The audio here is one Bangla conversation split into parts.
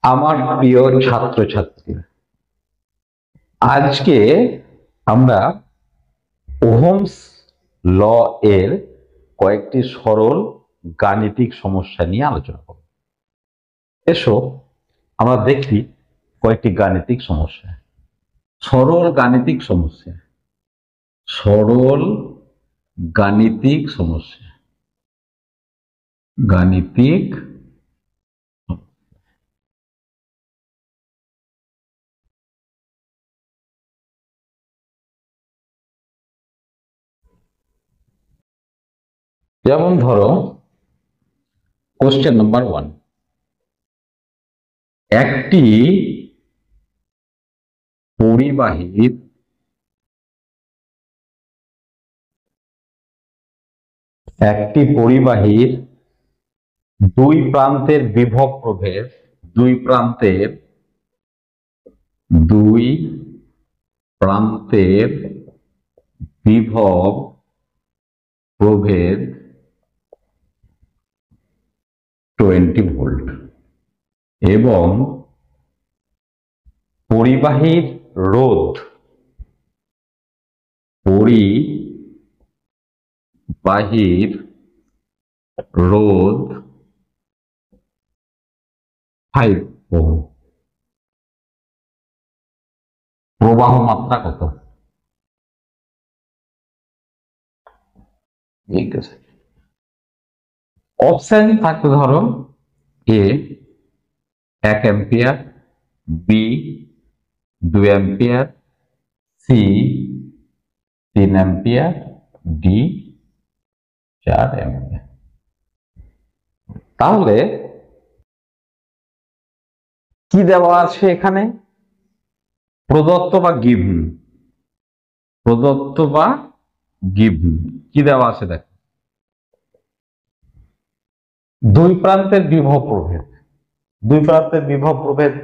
আমার প্রিয় ছাত্রছাত্রীরা, আজকে আমরা ওহমস ল এর কয়েকটি সরল গাণিতিক সমস্যা নিয়ে আলোচনা করব। এসো আমরা দেখি কয়েকটি গাণিতিক সমস্যা। সরল গাণিতিক সমস্যা, সরল গাণিতিক সমস্যা, গাণিতিক যেমন ধরো কোশ্চেন নাম্বার 1, একটি পরিবাহীর দুই প্রান্তের বিভব প্রভেদ, দুই প্রান্তের বিভব প্রভেদ 20 ভোল্ট এবং পরিবাহীর রোধ 5 ওহম। প্রবাহ মাত্রা কত? ঠিক আছে, অপশন থাকতে ধরো A 1 ampere, B 2 ampere, C 3 ampere, D 4 ampere. তাহলে কি দেওয়া আছে এখানে? প্রদত্ত বা গিভেন, কি দেওয়া আছে দেখো, দুই প্রান্তের বিভব প্রভেদ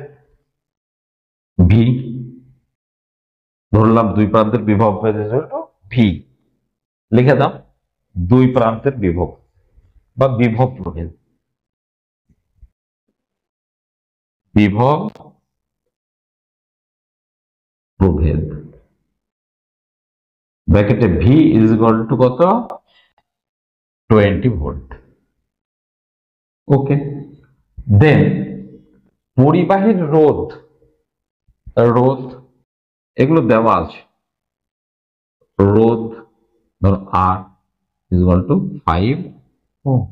ভি, ধরলাম দুই প্রান্তের বিভব প্রভেদ ভি, লিখে দাও দুই প্রান্তের বিভব বা বিভব প্রভেদ ব্র্যাকেটে ভি ইজ ইকুয়াল টু কত? 20 ভোল্ট। ওকে, দেন পরিবাহীর রোধ এগুলো দেওয়া আছে। রোধ ধরো আর ইজ ইকুয়াল টু 5 ওহম।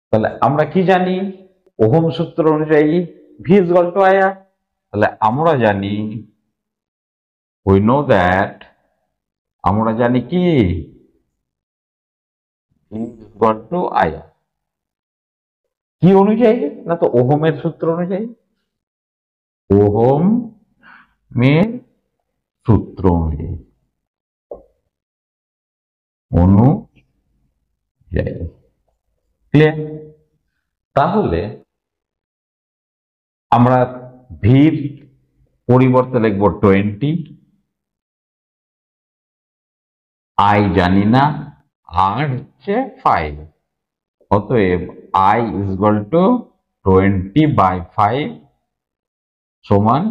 তাহলে আমরা কি জানি? ওহম সূত্র অনুযায়ী V is equal two IR. তাহলে আমরা জানি, উই নো দ্যাট, আমরা জানি কি V is equal two IR. কি অনুযায়ী? না তো ওহমের সূত্র অনুযায়ী, ওহমের সূত্র অনুযায়ী। ক্লিয়ার? তাহলে আমরা ভির পরিবর্তে লিখব 20, আই জানি না, আর হচ্ছে 5, অতএব আই ইজ ইকুয়াল টু 20/5 সমান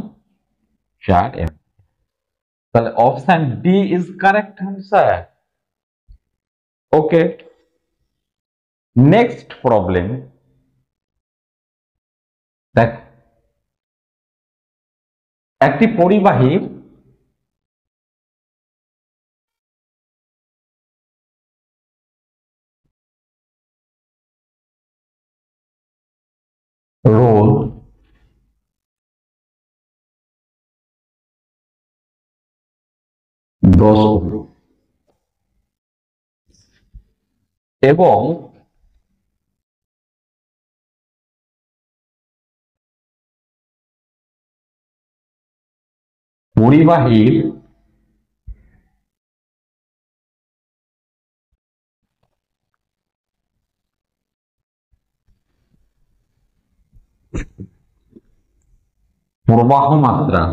4 অ্যাম্পিয়ার। তাহলে option D is correct answer. Okay, next problem দেখ, একটি পরিবাহীর রোধ 10 ওহম এবং পরিবাহীর প্রবাহ মাত্রা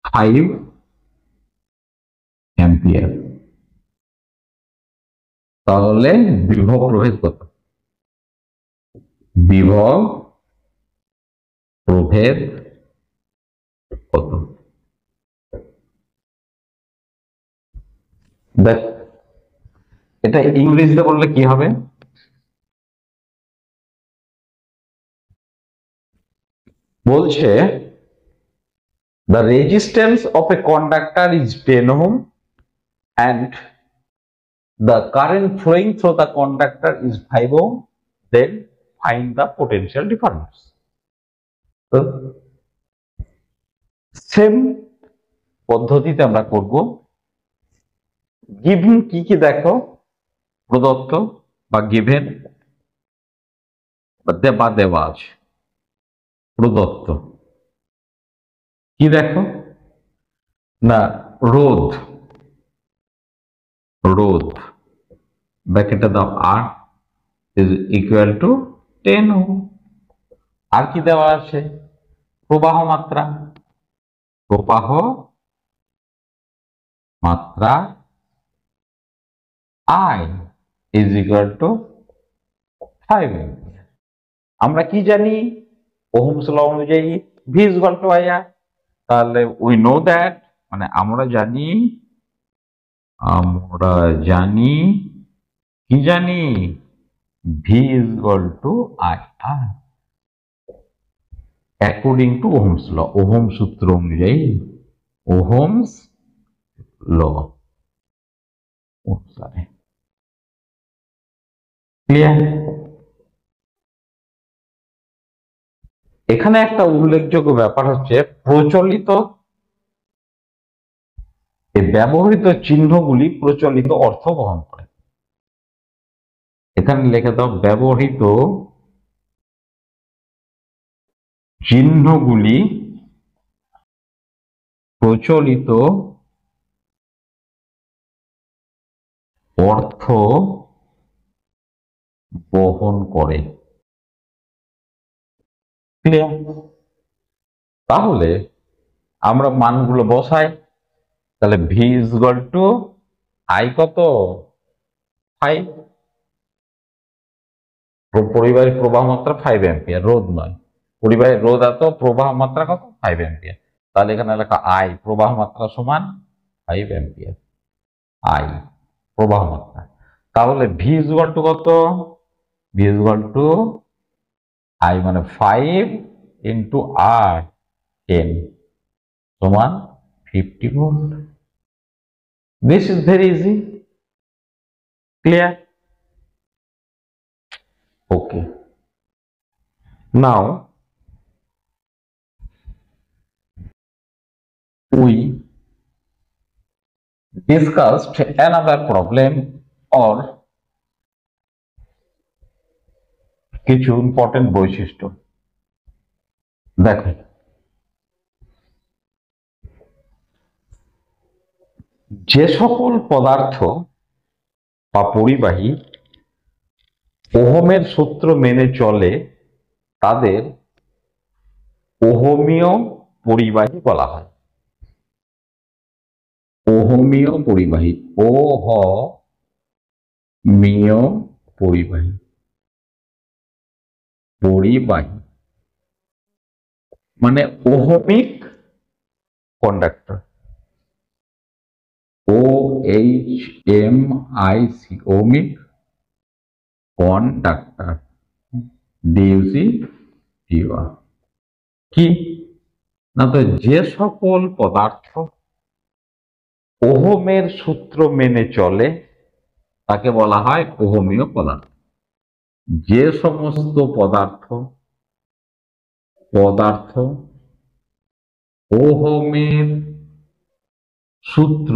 5 অ্যাম্পিয়ার। তাহলে বিভব প্রভেদ কত? বিভব প্রভেদ কত? দেখ, এটা ইংরেজিতে বললে কি হবে? বলছে the resistance of a conductor is 10 ohm and the current flowing through the conductor is 5 ohm, then find the potential difference. তো সেম পদ্ধতিতে আমরা করব। গিভেন কি কি দেখো, প্রদত্ত বা গিভেন বা দেওয়া আছে। প্রদত্ত কি দেখো না, রোধ, রোধ ব্র্যাকেটে দাও আর ইজ ইকুয়াল টু 10 ওহম। আর কি দেওয়া আছে? প্রবাহ মাত্রা, প্রবাহ মাত্রা I is equal to 5 ampere। আমরা কি জানি? ওহমস ল অনুযায়ী V is equal to IR। তাহলে উই নো দ্যাট, মানে আমরা জানি কি জানি? V is equal to IR according to Ohm's law, Ohm সূত্র অনুযায়ী, ওহমস ল। ক্লিয়ার? এখানে একটা উল্লেখযোগ্য ব্যাপার হচ্ছে প্রচলিত, এই ব্যবহৃত চিহ্নগুলি প্রচলিত অর্থ বহন করে। এখানে লিখে দাও ব্যবহৃত চিহ্নগুলি প্রচলিত অর্থ বহন করে। ক্লিয়ার? তাহলে আমরা মানগুলো বসাই। তাহলে V is equal to I কত? 5। পরিবাহী প্রবাহ মাত্রা 5 অ্যাম্পিয়ার, রোধ নয়। পরিবাহী রোধ এত, প্রবাহ মাত্রা কত? 5 অ্যাম্পিয়ার। তাহলে এখানে লেখা I প্রবাহ মাত্রা সমান 5 অ্যাম্পিয়ার। I প্রবাহ মাত্রা। তাহলে V is equal to কত? V is equal to I মানে 5 into R 10 সমান 50 volt. This is very easy. Clear? Okay. Now we discussed another problem or কিছু ইম্পর্টেন্ট বৈশিষ্ট্য। দেখো, যে সকল পদার্থ বা পরিবাহী ওহমের সূত্র মেনে চলে তাদের ওহমীয় পরিবাহী বলা হয়। ওহমীয় পরিবাহী, ওহমীয় পরিবাহী, পরিবাহী মানে ohmic conductor, OHMIC, ohmic conductor, ডিউসি টিওআর। কি না, তো যে সকল পদার্থ ওহমের সূত্র মেনে চলে তাকে বলা হয় ওহমীয় পদার্থ। যে সমস্ত পদার্থ ওহমের সূত্র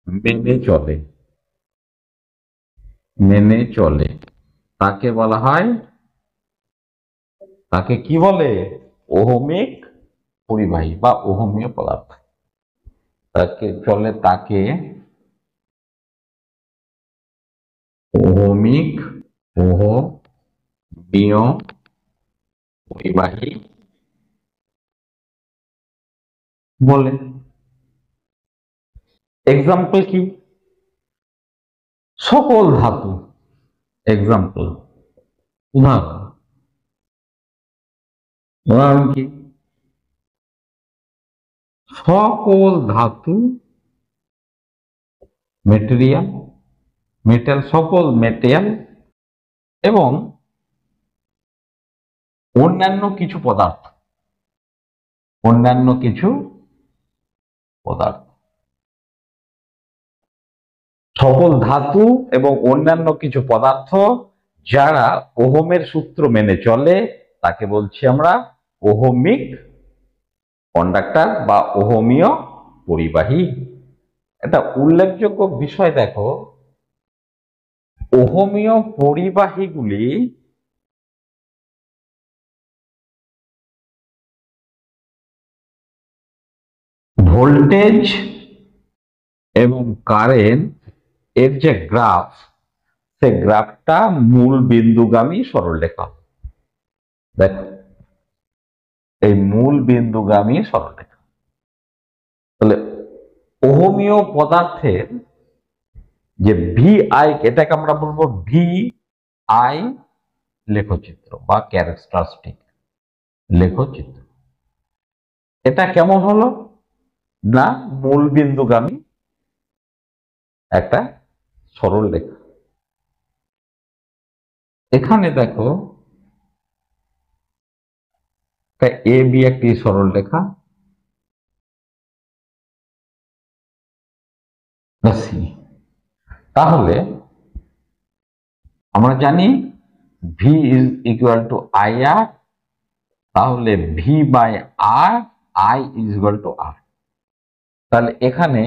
মেনে চলে তাকে বলা হয়, তাকে কি বলে? ওহমিক পরিবাহী বা ওহমীয় পদার্থ। তাকে ওহমীয় পরিবাহী বলে। এক্সাম্পল কি? সকল ধাতু, এক্সাম্পল, উদাহরণ, উদাহরণ কি? সকল ধাতু, মেটেরিয়াল, মেটাল, সকল মেটেরিয়াল এবং অন্যান্য কিছু পদার্থ, অন্যান্য কিছু পদার্থ, সকল ধাতু এবং অন্যান্য কিছু পদার্থ যারা ওহমের সূত্র মেনে চলে তাকে বলছি আমরা ওহমিক কন্ডাক্টর বা ওহমীয় পরিবাহী। একটা উল্লেখযোগ্য বিষয় দেখো, ওহমীয় পরিবাহীগুলি ভোল্টেজ এবং কারেন্ট এর যে গ্রাফ, সে গ্রাফটা মূল বিন্দুগামী সরলরেখা। দেখো, এই মূল বিন্দুগামী সরলরেখা। তাহলে ওহমীয় পদার্থের যে ভি আই, এটাকে আমরা বলবো ভি আই লেখচিত্র বা ক্যারেক্টারিস্টিক লেখচিত্র। এটা কেমন হলো না, মূল বিন্দুগামী একটা সরল রেখা। এখানে দেখো এ বি একটি সরল রেখা, তাহলে আমরা জানি V is equal to I R, তাহলে V by R, I is equal to R. তাহলে এখানে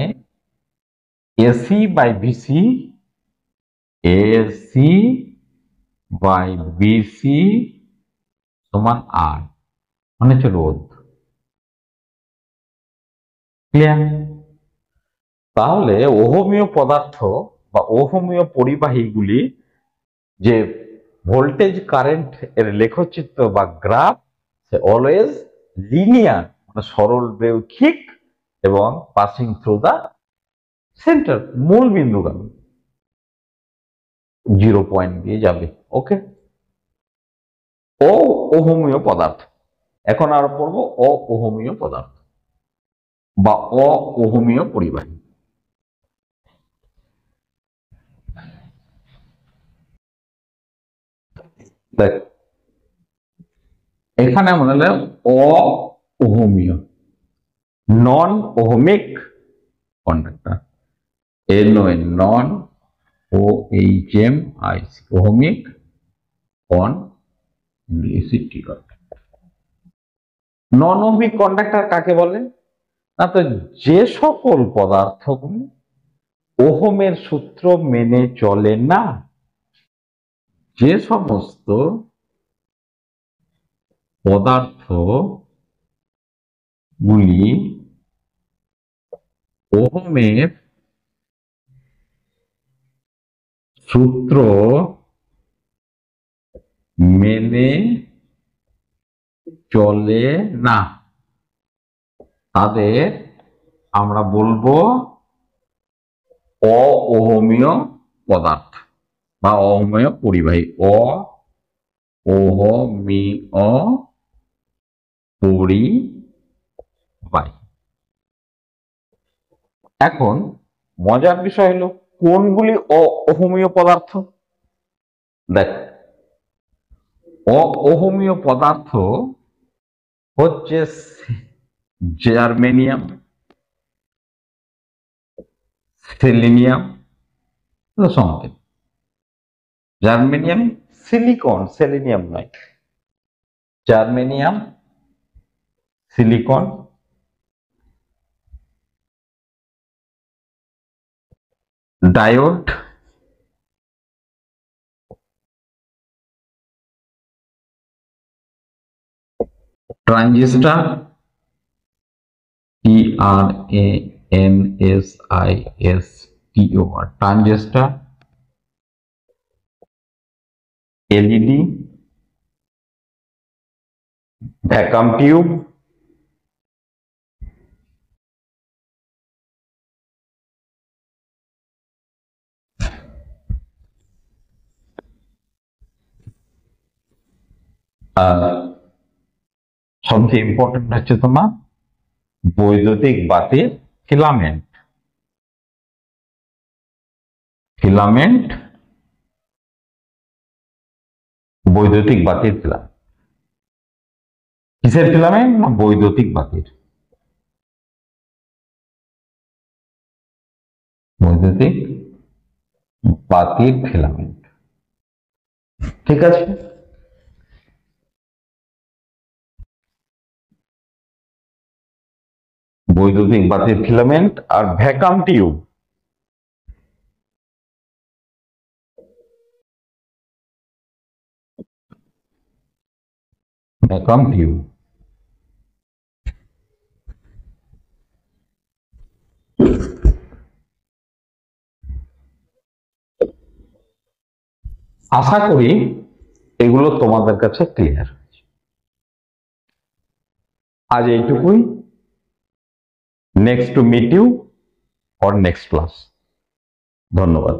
AC by BC, AC by BC সমান আর, মানে হচ্ছে রোধ। ক্লিয়ার? তাহলে ওহমীয় পদার্থ বা ওহমীয় পরিবাহীগুলি যে ভোল্টেজ কারেন্ট এর লেখচিত্র বা গ্রাফ, সে অলওয়েজ লিনিয়ার, মানে সরল রৈখিক এবং পাসিং থ্রু দা সেন্টার, মূল বিন্দুগামী, 0 পয়েন্ট দিয়ে যাবে। ওকে, ও ওহমীয় পদার্থ। এখন আর পড়বো অওহমীয় পদার্থ বা অওহমীয় পরিবাহী। দেখ, এখানে মনে হলে অওহমীয়, নন ওহমিক কন্ডাক্টর, NON, নন OHMIC, ohmic conductor. Non ohmic conductor কাকে বলে না, তো যে সকল পদার্থগুলি ওহমের সূত্র মেনে চলে না, যে সমস্ত পদার্থ গুলি ওহমের সূত্র মেনে চলে না, তাদের আমরা বলবো অওহমীয় পদার্থ বা অওহমীয় পরিবাহী। অওহমীয় পরিবাহী। এখন মজার বিষয় হলো কোনগুলি অওহমীয় পদার্থ। দেখ, অওহমীয় পদার্থ হচ্ছে জার্মেনিয়াম, সেলেনিয়াম, সংকেত, জার্মেনিয়াম, সিলিকন, সেলেনিয়াম নয়, germanium, silicon, diode, transistor, TRANSISTOR, transistor, LED, vacuum tube, সবচেয়ে ইম্পর্টেন্ট হচ্ছে তোমার বৈদ্যুতিক বাতির ফিলামেন্ট। ফিলামেন্ট, বৈদ্যুতিক বাতির ফিলামেন্ট। কিসের ফিলামেন্ট? না বৈদ্যুতিক বাতির। বৈদ্যুতিক বাতির ফিলামেন্ট। ঠিক আছে, বৈদ্যুতিক বাতির ফিলামেন্ট আর ভ্যাকাম টিউব। ভ্যাকাম টিউব আশা করি এগুলো তোমাদের কাছে ক্লিয়ার। আজ এইটুকুই। Next to meet you or next class. ধন্যবাদ।